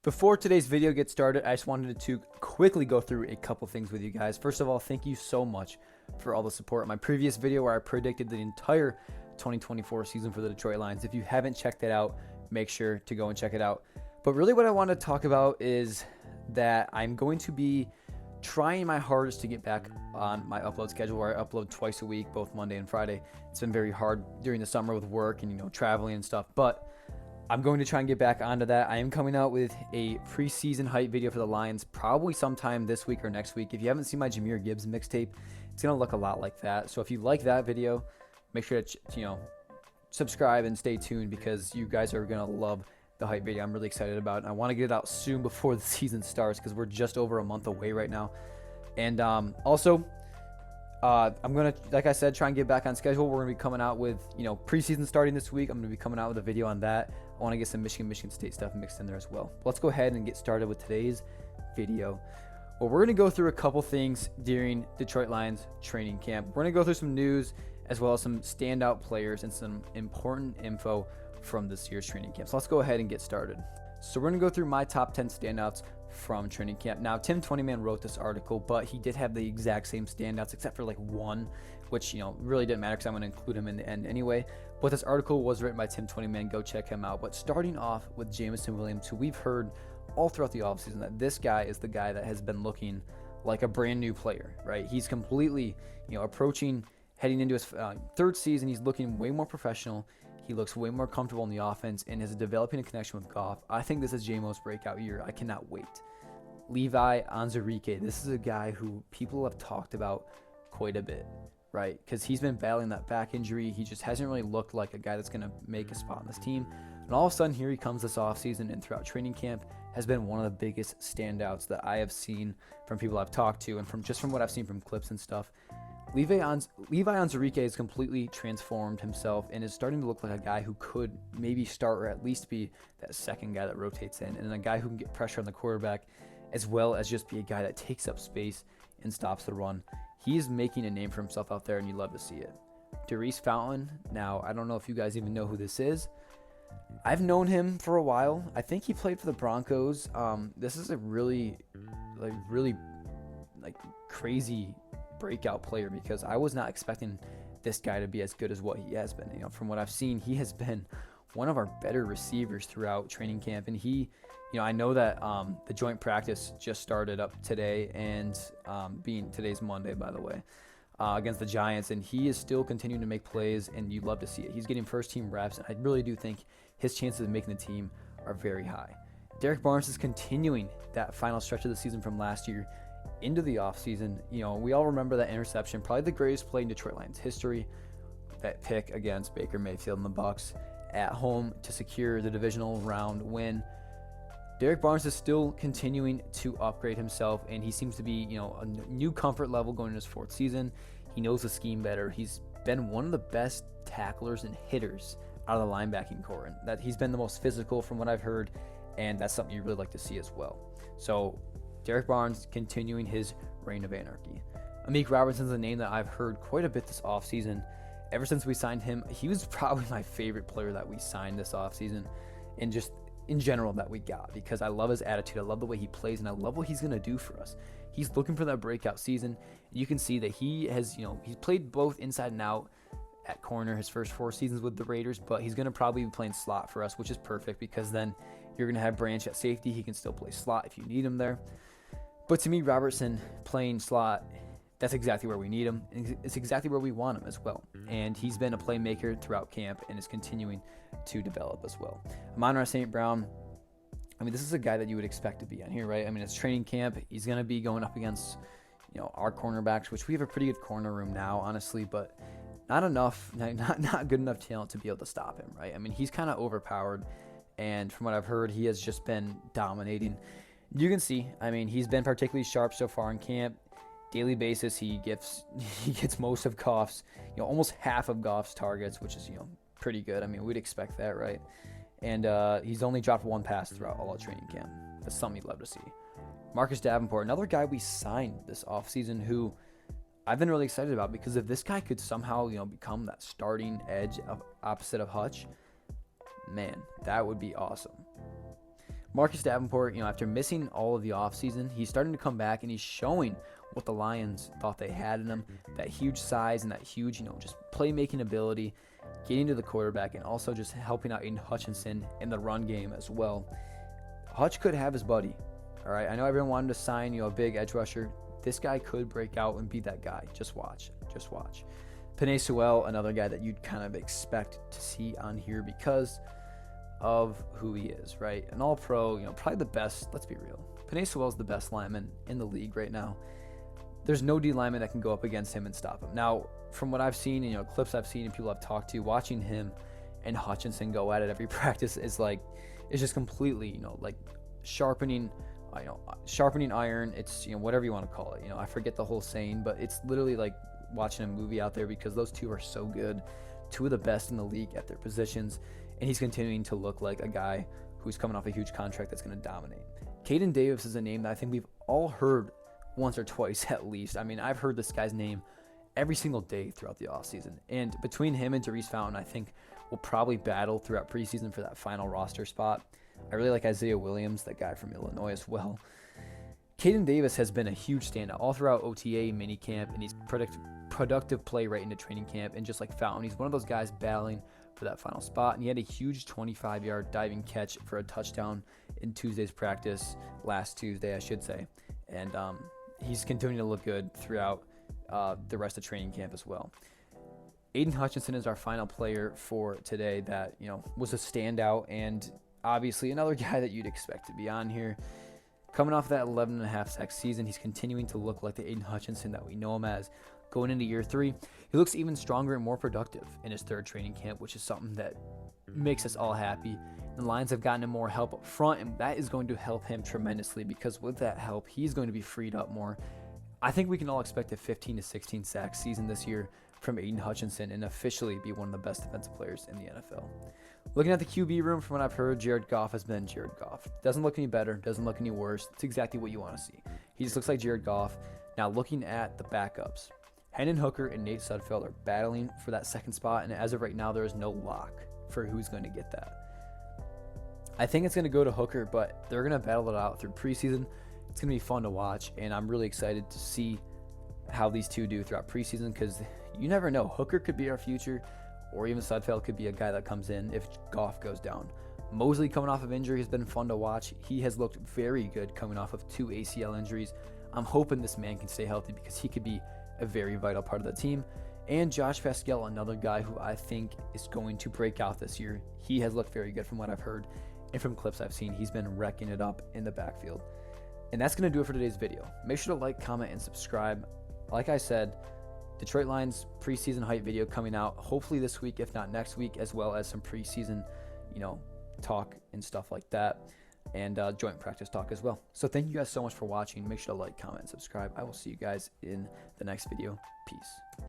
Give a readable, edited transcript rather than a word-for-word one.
Before today's video gets started, I just wanted to quickly go through a couple things with you guys. First of all, thank you so much for all the support. My previous video where I predicted the entire 2024 season for the Detroit Lions. If you haven't checked it out, make sure to go and check it out. But really what I want to talk about is that I'm going to be trying my hardest to get back on my upload schedule where I upload twice a week, both Monday and Friday. It's been very hard during the summer with work and, traveling and stuff, but I'm going to try and get back onto that. I am coming out with a preseason hype video for the Lions probably sometime this week or next week. If you haven't seen my Jahmyr Gibbs mixtape, it's going to look a lot like that. So if you like that video, make sure to, subscribe and stay tuned because you guys are going to love the hype video. I'm really excited about it. I want to get it out soon before the season starts because we're just over a month away right now. And also, I'm going to, like I said, try and get back on schedule. We're going to be coming out with, preseason starting this week. I'm going to be coming out with a video on that. I want to get some Michigan State stuff mixed in there as well. Let's go ahead and get started with today's video. Well, we're going to go through a couple things during Detroit Lions training camp. We're going to go through some news as well as some standout players and some important info from this year's training camp. So let's go ahead and get started. So we're going to go through my top 10 standouts from training camp. Now, Tim 20man wrote this article, but he did have the exact same standouts except for like one, which, really didn't matter because I'm going to include him in the end anyway. But this article was written by Tim 20man. Go check him out. But starting off with Jameson Williams, who we've heard all throughout the offseason that this guy is the guy that has been looking like a brand new player, right? He's completely, heading into his third season. He's looking way more professional. He looks way more comfortable in the offense and is developing a connection with Goff. I think this is J-Mo's breakout year. I cannot wait. Levi Anzer, this is a guy who people have talked about quite a bit, right? Because he's been battling that back injury. He just hasn't really looked like a guy that's going to make a spot on this team. And all of a sudden, here he comes this offseason and throughout training camp has been one of the biggest standouts that I have seen from people I've talked to and from what I've seen from clips and stuff. Levi Anzer has completely transformed himself and is starting to look like a guy who could maybe start or at least be that second guy that rotates in and a guy who can get pressure on the quarterback as well as just be a guy that takes up space and stops the run. He's making a name for himself out there and you love to see it. Derrik Barnes, now I don't know if you guys even know who this is. I've known him for a while. I think he played for the Broncos. This is a really crazy breakout player because I was not expecting this guy to be as good as what he has been. From what I've seen, he has been one of our better receivers throughout training camp. And he, I know that the joint practice just started up today and today's Monday, by the way, against the Giants. And he is still continuing to make plays and you love to see it. He's getting first team reps. And I really do think his chances of making the team are very high. Derrik Barnes is continuing that final stretch of the season from last year into the offseason. We all remember that interception, probably the greatest play in Detroit Lions history, that pick against Baker Mayfield and the Bucs at home to secure the divisional round win. Derrik Barnes is still continuing to upgrade himself, and he seems to be, a new comfort level going into his fourth season. He knows the scheme better. He's been one of the best tacklers and hitters out of the linebacking core, and that he's been the most physical from what I've heard, and that's something you really like to see as well. So Derrik Barnes continuing his reign of anarchy. Amari Robinson is a name that I've heard quite a bit this offseason. Ever since we signed him, he was probably my favorite player that we signed this offseason and just in general that we got because I love his attitude. I love the way he plays and I love what he's going to do for us. He's looking for that breakout season. You can see that he has, he's played both inside and out at corner his first 4 seasons with the Raiders, but he's going to probably be playing slot for us, which is perfect because then you're going to have Branch at safety. He can still play slot if you need him there. But to me, Robertson playing slot, that's exactly where we need him. It's exactly where we want him as well. And he's been a playmaker throughout camp and is continuing to develop as well. Amari St. Brown, this is a guy that you would expect to be on here, right? It's training camp. He's going to be going up against, our cornerbacks, which we have a pretty good corner room now, honestly, but not enough, not good enough talent to be able to stop him, right? He's kind of overpowered. And from what I've heard, he has just been dominating. You can see, he's been particularly sharp so far in camp. Daily basis, he gets most of Goff's, almost half of Goff's targets, which is, pretty good. We'd expect that, right? And he's only dropped 1 pass throughout all of training camp. That's something you'd love to see. Marcus Davenport, another guy we signed this offseason who I've been really excited about because if this guy could somehow, become that starting edge opposite of Hutch, man, that would be awesome. Marcus Davenport, after missing all of the offseason, he's starting to come back and he's showing what the Lions thought they had in him. That huge size and that huge, just playmaking ability, getting to the quarterback, and also just helping out Aiden Hutchinson in the run game as well. Hutch could have his buddy. All right, I know everyone wanted to sign, a big edge rusher. This guy could break out and be that guy. Just watch. Penei Sewell, another guy that you'd kind of expect to see on here because of who he is, right? An all-pro, probably the best. Let's be real. Penei Sewell's the best lineman in the league right now. There's no D lineman that can go up against him and stop him. Now, from what I've seen, clips I've seen and people I've talked to, watching him and Hutchinson go at it every practice is it's just completely, like sharpening iron. It's, whatever you want to call it. I forget the whole saying, but it's literally like watching a movie out there because those two are so good. Two of the best in the league at their positions. And he's continuing to look like a guy who's coming off a huge contract that's going to dominate. Kaden Davis is a name that I think we've all heard once or twice at least. I mean, I've heard this guy's name every single day throughout the offseason. And between him and Therese Fountain, I think we'll probably battle throughout preseason for that final roster spot. I really like Isaiah Williams, that guy from Illinois as well. Kaden Davis has been a huge standout all throughout OTA, minicamp, and he's productive play right into training camp. And just like Fountain, he's one of those guys battling for that final spot. And he had a huge 25-yard diving catch for a touchdown in Tuesday's practice, last Tuesday, I should say. And he's continuing to look good throughout the rest of training camp as well. Aiden Hutchinson is our final player for today that, was a standout and obviously another guy that you'd expect to be on here. Coming off that 11.5 sack season, he's continuing to look like the Aiden Hutchinson that we know him as. Going into year 3, he looks even stronger and more productive in his third training camp, which is something that makes us all happy. The Lions have gotten him more help up front, and that is going to help him tremendously because with that help, he's going to be freed up more. I think we can all expect a 15 to 16 sack season this year from Aiden Hutchinson and officially be one of the best defensive players in the NFL. Looking at the QB room, from what I've heard, Jared Goff has been Jared Goff. Doesn't look any better, doesn't look any worse. It's exactly what you want to see. He just looks like Jared Goff. Now, looking at the backups, Hendon Hooker and Nate Sudfeld are battling for that second spot, and as of right now, there is no lock for who's going to get that. I think it's going to go to Hooker, but they're going to battle it out through preseason. It's going to be fun to watch, and I'm really excited to see how these two do throughout preseason because you never know. Hooker could be our future, or even Sudfeld could be a guy that comes in if Goff goes down. Mosley coming off of injury has been fun to watch. He has looked very good coming off of 2 ACL injuries. I'm hoping this man can stay healthy because he could be a very vital part of the team. And Josh Pascal, another guy who I think is going to break out this year. He has looked very good from what I've heard and from clips I've seen. He's been wrecking it up in the backfield. And that's going to do it for today's video. Make sure to like, comment, and subscribe. Like I said, Detroit Lions preseason hype video coming out hopefully this week, if not next week, as well as some preseason, talk and stuff like that, and joint practice talk as well. So thank you guys so much for watching. Make sure to like, comment, and subscribe. I will see you guys in the next video. Peace.